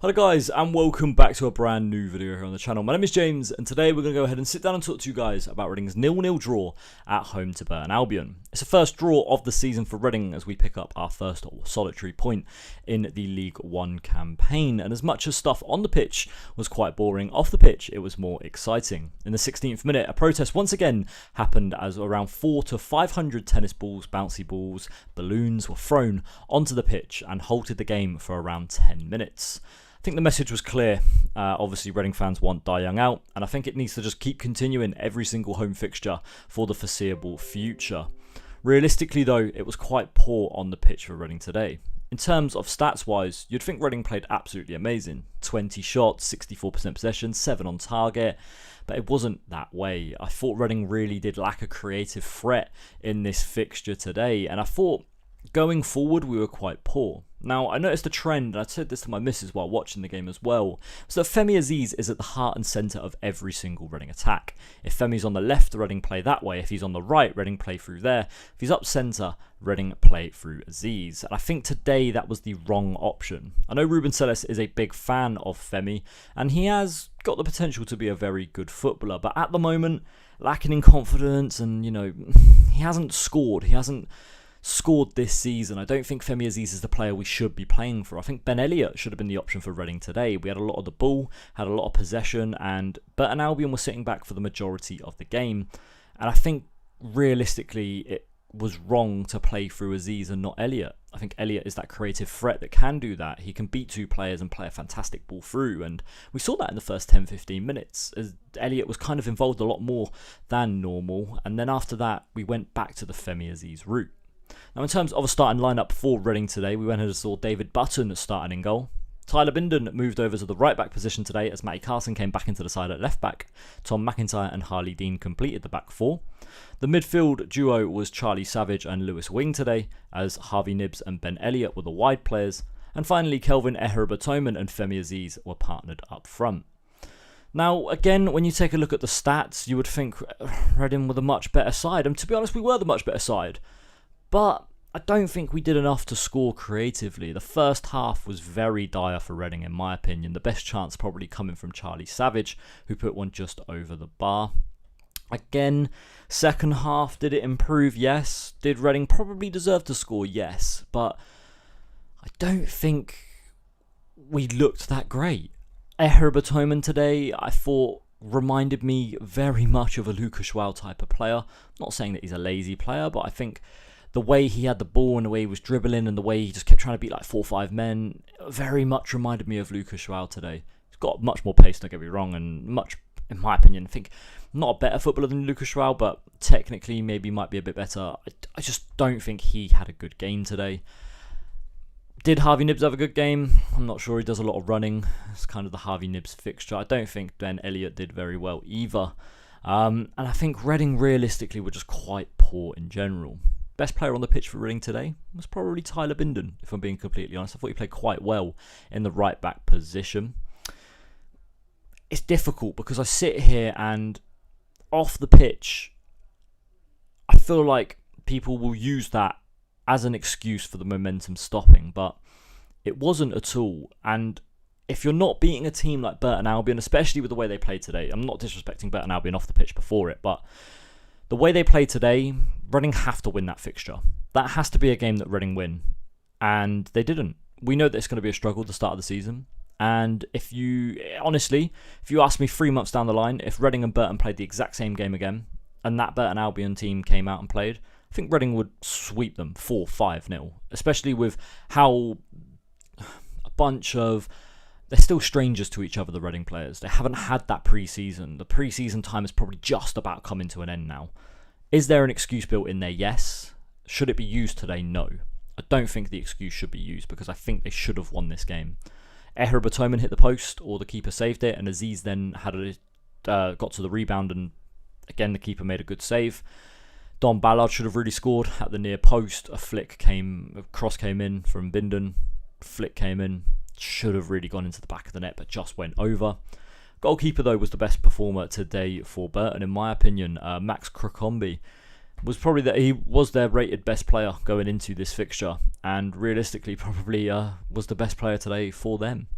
Hello guys, and welcome back to a brand new video here on the channel. My name is James, and today we're going to go ahead and sit down and talk to you guys about Reading's 0-0 draw at home to Burton Albion. It's the first draw of the season for Reading as we pick up our first solitary point in the League One campaign. And as much as stuff on the pitch was quite boring, off the pitch it was more exciting. In the 16th minute, a protest once again happened as around 400 to 500 tennis balls, bouncy balls, balloons were thrown onto the pitch and halted the game for around 10 minutes. I think the message was clear. Obviously, Reading fans want Die Young out, and I think it needs to just keep continuing every single home fixture for the foreseeable future. Realistically, though, it was quite poor on the pitch for Reading today. In terms of stats-wise, you'd think Reading played absolutely amazing. 20 shots, 64% possession, 7 on target, but it wasn't that way. I thought Reading really did lack a creative threat in this fixture today, and I thought going forward we were quite poor. Now, I noticed a trend, and I said this to my missus while watching the game as well, so that Femi Aziz is at the heart and centre of every single Reading attack. If Femi's on the left, Reading play that way. If he's on the right, Reading play through there. If he's up centre, Reading play through Aziz. And I think today that was the wrong option. I know Ruben Celis is a big fan of Femi, and he has got the potential to be a very good footballer, but at the moment, lacking in confidence, and, you know, he hasn't scored. He hasn't scored this season. I don't think Femi Aziz is the player we should be playing for. I think Ben Elliott should have been the option for Reading today. We had a lot of the ball, had a lot of possession, and Burton Albion was sitting back for the majority of the game. And I think realistically it was wrong to play through Aziz and not Elliott. I think Elliott is that creative threat that can do that. He can beat two players and play a fantastic ball through, and we saw that in the first 10-15 minutes as Elliott was kind of involved a lot more than normal. And then after that we went back to the Femi Aziz route. Now, in terms of a starting lineup for Reading today, we went ahead and saw David Burton starting in goal. Tyler Bindon moved over to the right back position today as Matty Carson came back into the side at left back. Tom McIntyre and Harley Dean completed the back four. The midfield duo was Charlie Savage and Lewis Wing today, as Harvey Nibbs and Ben Elliott were the wide players. And finally, Kelvin Eher-Batoman and Femi Aziz were partnered up front. Now, again, when you take a look at the stats, you would think Reading were the much better side. And to be honest, we were the much better side. But I don't think we did enough to score creatively. The first half was very dire for Reading, in my opinion. The best chance probably coming from Charlie Savage, who put one just over the bar. Again, second half, did it improve? Yes. Did Reading probably deserve to score? Yes. But I don't think we looked that great. Eher-Batoman today, I thought, reminded me very much of a Lucas Schwal type of player. I'm not saying that he's a lazy player, but I think the way he had the ball and the way he was dribbling and the way he just kept trying to beat like 4 or 5 men very much reminded me of Lucas Schwal today. He's got much more pace, don't get me wrong, and much, in my opinion, I think not a better footballer than Lucas Schwal, but technically maybe might be a bit better. I just don't think he had a good game today. Did Harvey Nibbs have a good game? I'm not sure. He does a lot of running. It's kind of the Harvey Nibbs fixture. I don't think Ben Elliott did very well either. And I think Reading realistically were just quite poor in general. Best player on the pitch for Reading today was probably Tyler Bindon, if I'm being completely honest. I thought he played quite well in the right back position. It's difficult because I sit here and off the pitch, I feel like people will use that as an excuse for the momentum stopping, but it wasn't at all. And if you're not beating a team like Burton Albion, especially with the way they played today, I'm not disrespecting Burton Albion off the pitch before it, but the way they played today, Reading have to win that fixture. That has to be a game that Reading win. And they didn't. We know that it's going to be a struggle at the start of the season. And if you ask me 3 months down the line, if Reading and Burton played the exact same game again, and that Burton Albion team came out and played, I think Reading would sweep them 4-5-0. Especially with how a bunch of... They're still strangers to each other, the Reading players. They haven't had that pre-season. The pre-season time is probably just about coming to an end now. Is there an excuse built in there? Yes. Should it be used today? No. I don't think the excuse should be used because I think they should have won this game. Eher-Batoman hit the post or the keeper saved it, and Aziz then got to the rebound, and again the keeper made a good save. Don Ballard should have really scored at the near post. A cross came in from Bindon. Flick came in. Should have really gone into the back of the net, but just went over. Goalkeeper, though, was the best performer today for Burton, in my opinion. Max Krokombi he was their rated best player going into this fixture, and realistically probably was the best player today for them.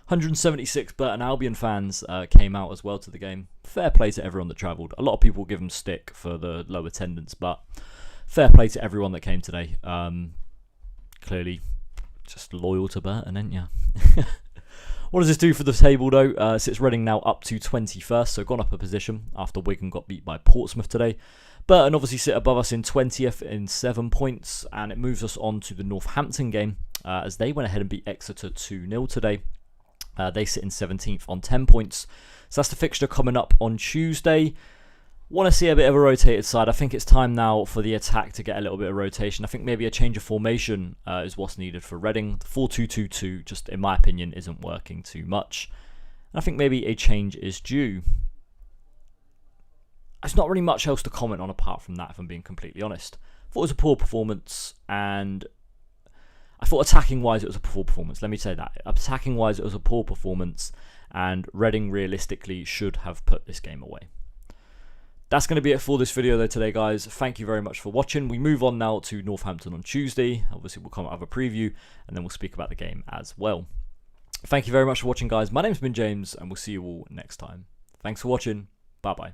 176 Burton Albion fans came out as well to the game. Fair play to everyone that travelled. A lot of people give them stick for the low attendance, but fair play to everyone that came today. Clearly, just loyal to Burton, ain't ya? What does this do for the table though? Sits Reading now up to 21st, so gone up a position after Wigan got beat by Portsmouth today. Burton obviously sit above us in 20th in 7 points, and it moves us on to the Northampton game as they went ahead and beat Exeter 2-0 today. They sit in 17th on 10 points. So that's the fixture coming up on Tuesday. Want to see a bit of a rotated side. I think it's time now for the attack to get a little bit of rotation. I think maybe a change of formation is what's needed for Reading. The 4-2-2-2, just in my opinion, isn't working too much. And I think maybe a change is due. There's not really much else to comment on apart from that, if I'm being completely honest. I thought it was a poor performance, and I thought attacking-wise it was a poor performance. Let me say that. Attacking-wise it was a poor performance, and Reading realistically should have put this game away. That's going to be it for this video though today, guys. Thank you very much for watching. We move on now to Northampton on Tuesday. Obviously we'll come out with a preview, and then we'll speak about the game as well. Thank you very much for watching, guys. My name's been James, and we'll see you all next time. Thanks for watching. Bye-bye.